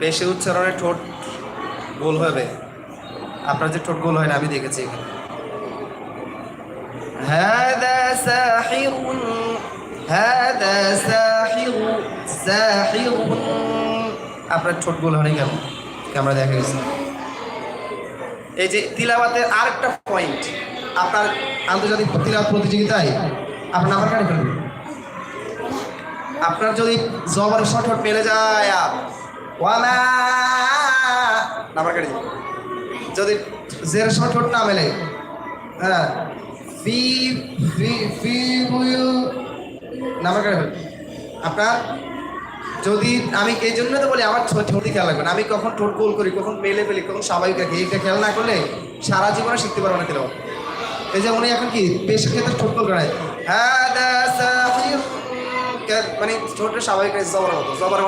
বেশি উচ্চারণে ঠোঁট গোল হবে। আপনার যে ঠোঁট গোল হয় না, আমি দেখেছি এখানে। হাদা সাহিরুন, হাদা সাহিরু, সাহিরুন। আপনার ঠোঁট গোল হয় না কেন? ক্যামেরা দেখা গেছে। এই যে তিলাওয়াতের আরেকটা পয়েন্ট, আপনার আন্তর্জাতিক তিলাওয়াত প্রতিযোগিতায় আপনার নাম্বার কাটে ফেলবেন। আপনার যদি জবরের শর্ট মেলে যায়, ওয়ালা নাম্বার কাটে যাবে। যদি জের শর্ট না মেলে, হ্যাঁ, ফি ফি ফি নাম্বার কাটে ফেলবেন আপনার। যদি আমি এই জন্য তো বলি আমার ঠোঁটই খেয়াল রাখবেন, আমি কখন ঠোঁট গোল করি, কখন মেলে ফেলি, কখন স্বাভাবিক রাখি, এইটা খেয়াল না করলে সারা জীবনে শিখতে পারবো না তেলাওয়াত। এই যে উনি এখন কি পেশের ক্ষেত্রে ঠোঁট গোল করে, হ্যাঁ মানে ঠোঁটের স্বাভাবিক জবরের মতো জবরের